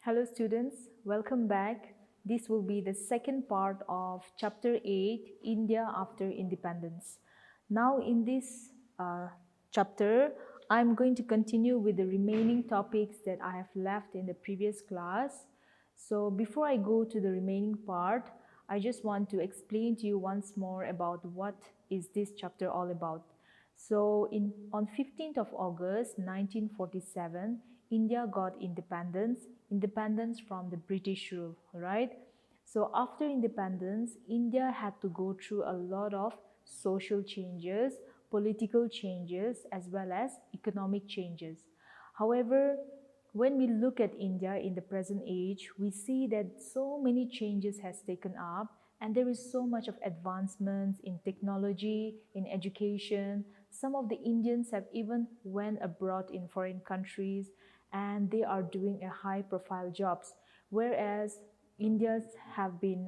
Hello students, welcome back. This will be the second part of chapter 8, India after independence. Now in this chapter, I'm going to continue with the remaining topics that I have left in the previous class. So before I go to the remaining part, I just want to explain to you once more about what is this chapter all about. So on 15th of August 1947, India got independence from the British rule, right? So after independence, India had to go through a lot of social changes, political changes, as well as economic changes. However, when we look at India in the present age, we see that so many changes has taken up and there is so much of advancements in technology, in education. Some of the Indians have even went abroad in foreign countries and they are doing a high profile jobs, whereas Indians have been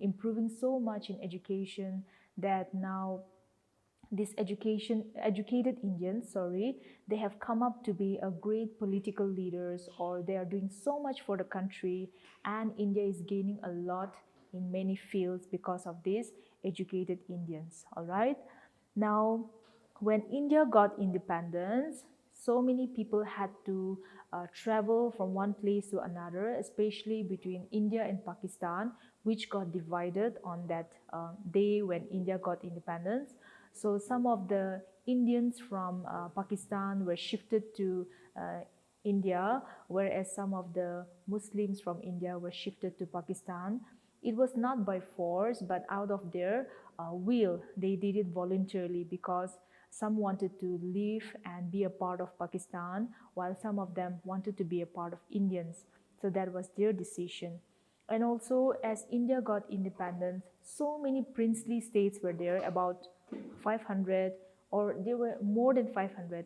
improving so much in education that now these educated Indians, they have come up to be a great political leaders, or they are doing so much for the country, and India is gaining a lot in many fields because of these educated Indians. All right. Now, when India got independence, so many people had to travel from one place to another, especially between India and Pakistan, which got divided on that day when India got independence. So some of the Indians from Pakistan were shifted to India, whereas some of the Muslims from India were shifted to Pakistan. It was not by force, but out of their will. They did it voluntarily because some wanted to live and be a part of Pakistan, while some of them wanted to be a part of Indians. So that was their decision. And also, as India got independence, so many princely states were there, about 500, or there were more than 500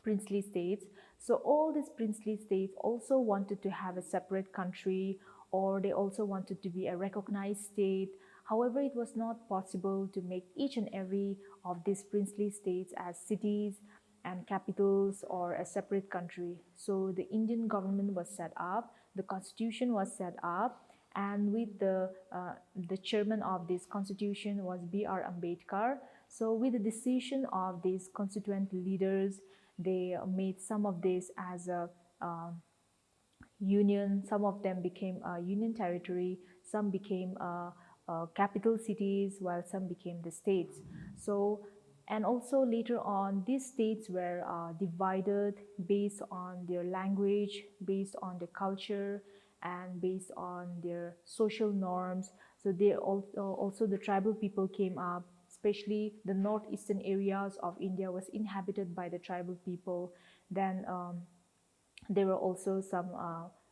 princely states. So all these princely states also wanted to have a separate country, or they also wanted to be a recognized state. However, it was not possible to make each and every of these princely states as cities and capitals or a separate country. So the Indian government was set up, the constitution was set up, and with the chairman of this constitution was B.R. Ambedkar. So with the decision of these constituent leaders, they made some of this as a union. Some of them became a union territory, some became capital cities, while some became the states. So, and also later on, these states were divided based on their language, based on their culture, and based on their social norms. So they also the tribal people came up, especially the northeastern areas of India was inhabited by the tribal people. Then there were also some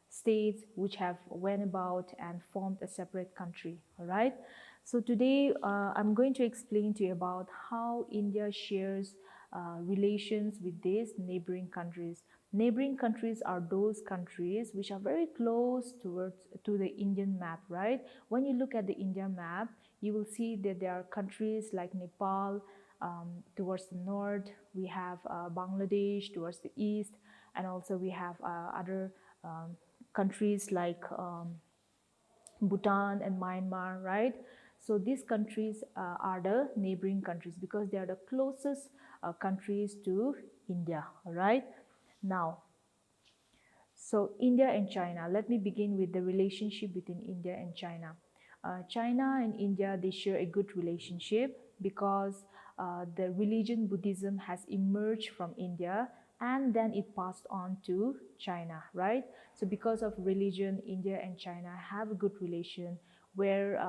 states which have went about and formed a separate country. All right. So today I'm going to explain to you about how India shares relations with these neighboring countries. Neighboring countries are those countries which are very close to the Indian map, right? When you look at the India map, you will see that there are countries like Nepal. Towards the north, we have Bangladesh towards the east, and also we have other countries like Bhutan and Myanmar, right? So these countries are the neighboring countries because they are the closest countries to India, all right? Now, so India and China, let me begin with the relationship between India and China. China and India, they share a good relationship because the religion Buddhism has emerged from India and then it passed on to China, right? So because of religion, India and China have a good relation where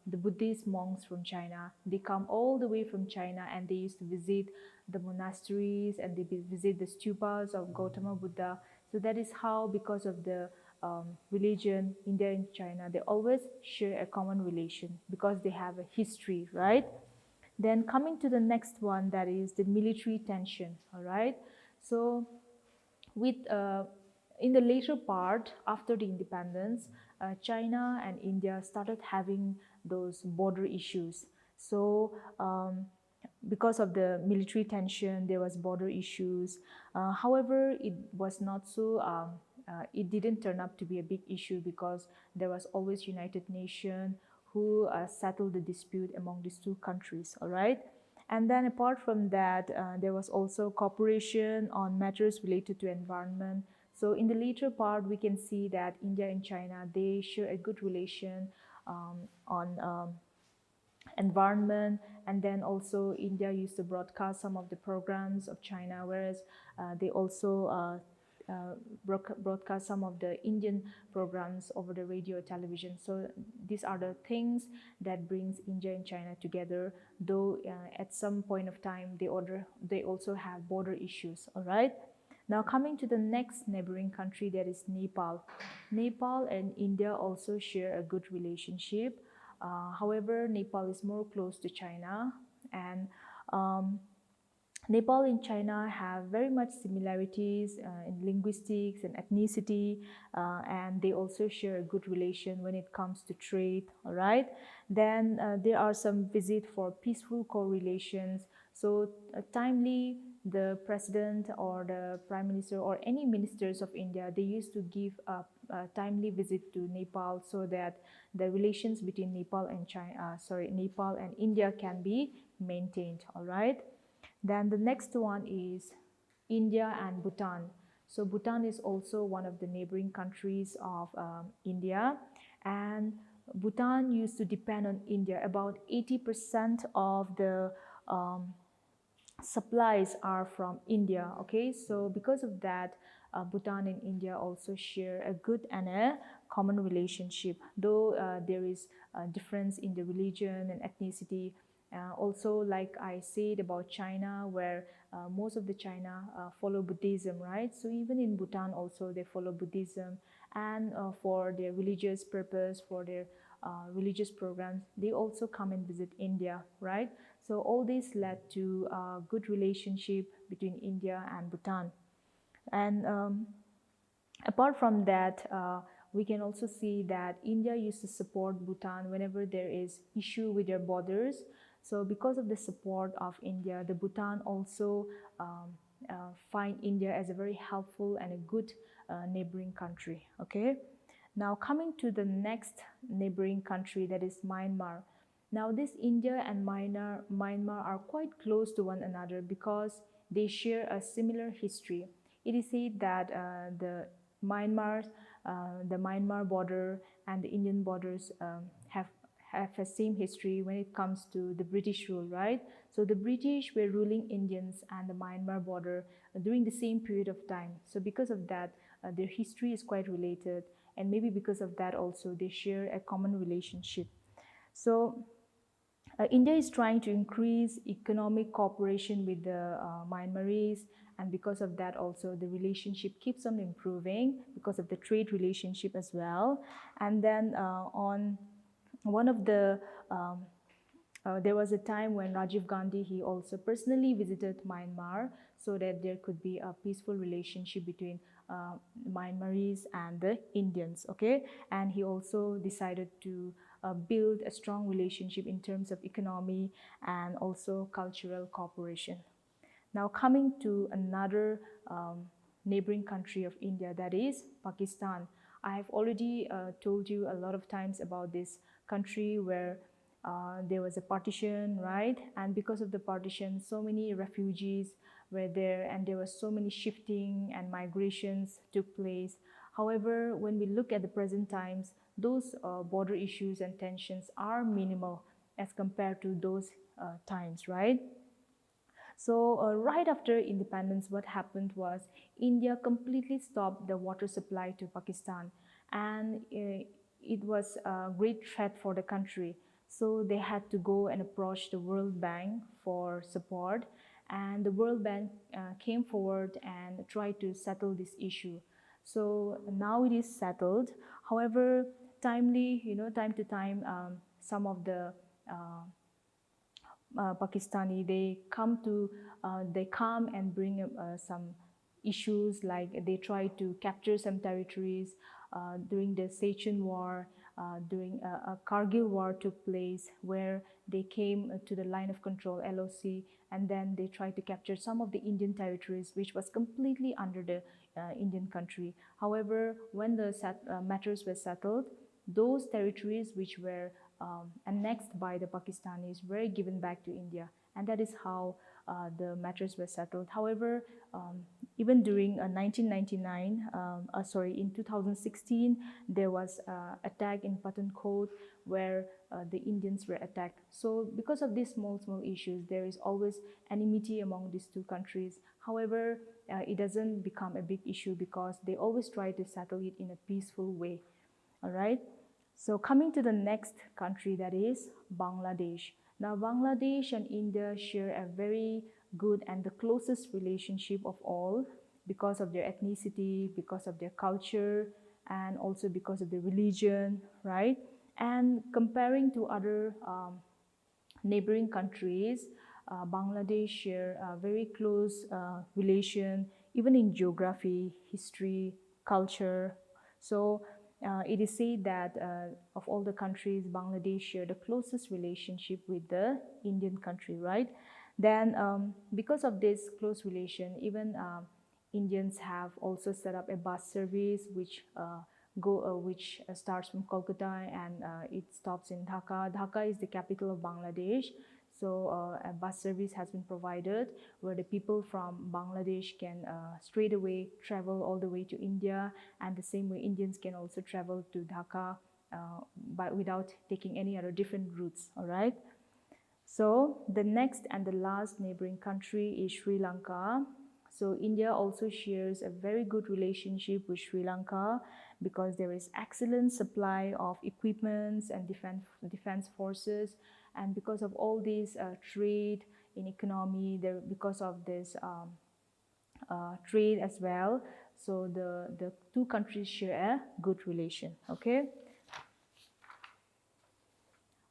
the Buddhist monks from China, they come all the way from China and they used to visit the monasteries and they visit the stupas of Gautama Buddha. So that is how, because of the religion, India and China, they always share a common relation because they have a history, right? Then coming to the next one, that is the military tension, all right? So with in the later part after the independence, China and India started having those border issues. So because of the military tension, there was border issues. However, it was not so it didn't turn up to be a big issue because there was always United Nations who settled the dispute among these two countries, all right? And then apart from that, there was also cooperation on matters related to environment. So in the later part, we can see that India and China, they share a good relation on environment, and then also India used to broadcast some of the programs of China, whereas they also broadcast some of the Indian programs over the radio or television. So these are the things that brings India and China together, though at some point of time they also have border issues, all right? Now coming to the next neighboring country, that is Nepal. Nepal and India also share a good relationship. However, Nepal is more close to China, and Nepal and China have very much similarities in linguistics and ethnicity, and they also share a good relation when it comes to trade, all right? Then there are some visit for peaceful correlations. So timely, the president or the prime minister or any ministers of India, they used to give a timely visit to Nepal so that the relations between Nepal and Nepal and India can be maintained, all right? Then the next one is India and Bhutan. So Bhutan is also one of the neighboring countries of India, and Bhutan used to depend on India. About 80% of the supplies are from India, okay? So because of that, Bhutan and India also share a good and a common relationship, though there is a difference in the religion and ethnicity. Also, like I said about China, where most of the China follow Buddhism, right? So even in Bhutan also they follow Buddhism, and for their religious purpose, for their religious programs, they also come and visit India, right? So all this led to a good relationship between India and Bhutan. And apart from that, we can also see that India used to support Bhutan whenever there is issue with their borders. So because of the support of India, the Bhutan also find India as a very helpful and a good neighboring country, okay? Now coming to the next neighboring country, that is Myanmar. Now this India and Myanmar are quite close to one another because they share a similar history. It is said that the Myanmar border and the Indian borders have a same history when it comes to the British rule, right? So the British were ruling Indians and the Myanmar border during the same period of time. So because of that, their history is quite related, and maybe because of that also they share a common relationship. So India is trying to increase economic cooperation with the Myanmaris, and because of that also the relationship keeps on improving because of the trade relationship as well. And then on one of the there was a time when Rajiv Gandhi, he also personally visited Myanmar so that there could be a peaceful relationship between Myanmaris and the Indians, okay? And he also decided to build a strong relationship in terms of economy and also cultural cooperation. Now coming to another neighboring country of India, that is Pakistan. I have already told you a lot of times about this country where there was a partition, right? And because of the partition, so many refugees were there, and there was so many shifting and migrations took place. However, when we look at the present times, those border issues and tensions are minimal as compared to those times, right? So right after independence, what happened was India completely stopped the water supply to Pakistan, and it was a great threat for the country. So they had to go and approach the World Bank for support, and the World Bank came forward and tried to settle this issue. So now it is settled. However, time to time, some of the Pakistani, they come and bring some issues, like they try to capture some territories during the Secession War. during a Kargil war took place, where they came to the line of control LOC, and then they tried to capture some of the Indian territories which was completely under the Indian country. However, when the matters were settled, those territories which were annexed by the Pakistanis were given back to India, and that is how the matters were settled. However, even during 1999, in 2016, there was attack in Pathankot where the Indians were attacked. So because of these small issues, there is always enmity among these two countries. However, it doesn't become a big issue because they always try to settle it in a peaceful way. All right. So coming to the next country, that is Bangladesh. Now Bangladesh and India share a very good and the closest relationship of all because of their ethnicity, because of their culture, and also because of their religion, right? And comparing to other neighboring countries, Bangladesh share a very close relation, even in geography, history, culture. So it is said that of all the countries, Bangladesh share the closest relationship with the Indian country, right? Then because of this close relation, even Indians have also set up a bus service which starts from Kolkata and it stops in Dhaka. Dhaka is the capital of Bangladesh. So a bus service has been provided where the people from Bangladesh can straight away travel all the way to India, and the same way Indians can also travel to Dhaka without taking any other different routes, all right? So the next and the last neighboring country is Sri Lanka. So India also shares a very good relationship with Sri Lanka because there is excellent supply of equipments and defense forces, and because of all these trade in economy, because of this trade as well. So the two countries share a good relation. Okay.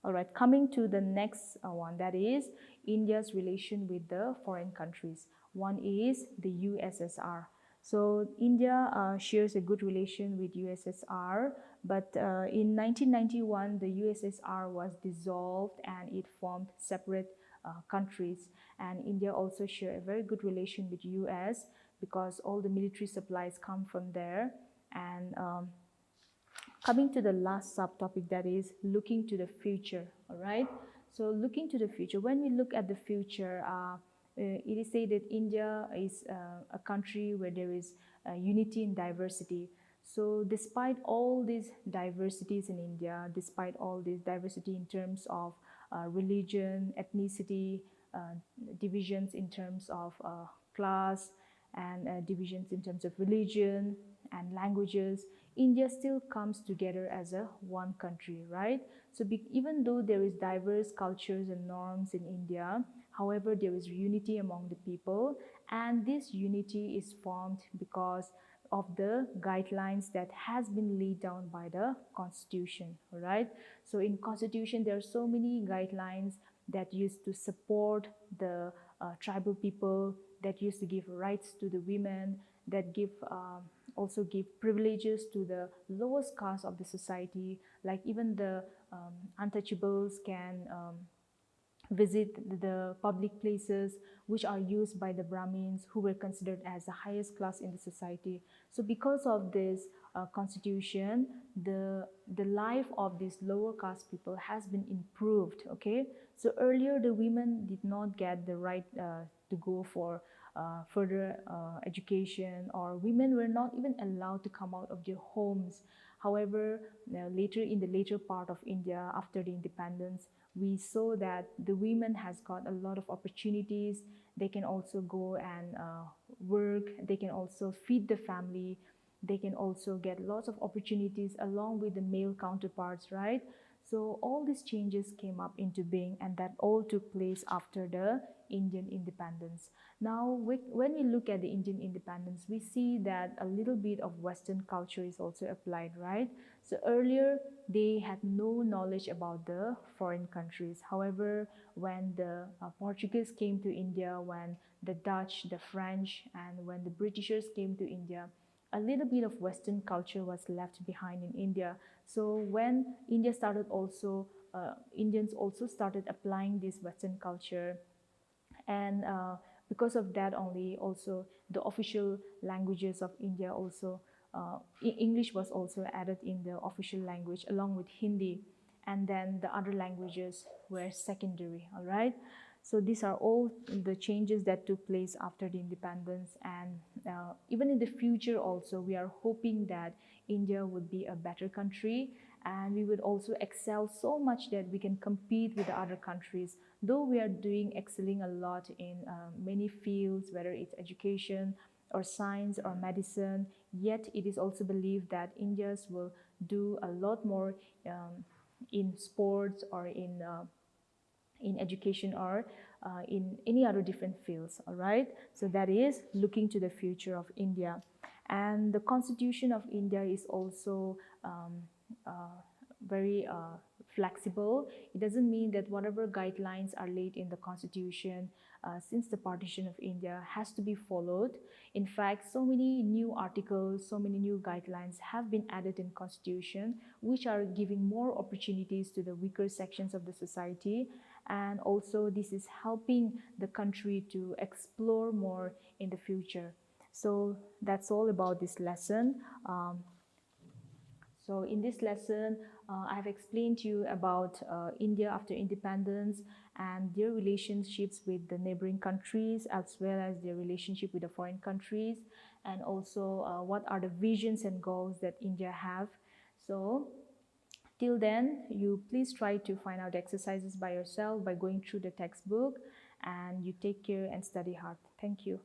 All right, coming to the next one, that is India's relation with the foreign countries. One is the USSR. So India shares a good relation with USSR, but in 1991, the USSR was dissolved and it formed separate countries. And India also share a very good relation with US because all the military supplies come from there. And coming to the last subtopic, that is looking to the future, all right? So looking to the future, when we look at the future, it is said that India is a country where there is unity in diversity. So despite all these diversities in India, despite all this diversity in terms of religion, ethnicity, divisions in terms of class, and divisions in terms of religion and languages, India still comes together as a one country, right? So even though there is diverse cultures and norms in India, however, there is unity among the people, and this unity is formed because of the guidelines that has been laid down by the constitution, right? So in constitution, there are so many guidelines that used to support the tribal people, that used to give rights to the women, that also give privileges to the lowest caste of the society, like even the untouchables can visit the public places which are used by the Brahmins, who were considered as the highest class in the society. So because of this constitution, the life of these lower caste people has been improved, okay? So earlier the women did not get the right to go for further education, or women were not even allowed to come out of their homes. However, in the later part of India, after the independence, we saw that the women has got a lot of opportunities. They can also go and work, they can also feed the family, they can also get lots of opportunities along with the male counterparts, right? So all these changes came up into being, and that all took place after the Indian independence. Now, when we look at the Indian independence, we see that a little bit of Western culture is also applied, right? So earlier, they had no knowledge about the foreign countries. However, when the Portuguese came to India, when the Dutch, the French, and when the Britishers came to India, a little bit of Western culture was left behind in India. So when India started also, Indians also started applying this Western culture, and because of that only, also the official languages of India also, English was also added in the official language along with Hindi, and then the other languages were secondary. All right, so these are all the changes that took place after the independence, and even in the future also we are hoping that India would be a better country, and we would also excel so much that we can compete with the other countries. Though we are excelling a lot in many fields, whether it's education or science or medicine, yet it is also believed that Indians will do a lot more in sports or in education or in any other different fields. All right, so that is looking to the future of India. And the Constitution of India is also very flexible. It doesn't mean that whatever guidelines are laid in the Constitution since the partition of India has to be followed. In fact, so many new articles, so many new guidelines have been added in Constitution, which are giving more opportunities to the weaker sections of the society. And also this is helping the country to explore more in the future. So that's all about this lesson. So in this lesson, I have explained to you about India after independence and their relationships with the neighboring countries, as well as their relationship with the foreign countries, and also what are the visions and goals that India have. So till then, you please try to find out the exercises by yourself by going through the textbook, and you take care and study hard. Thank you.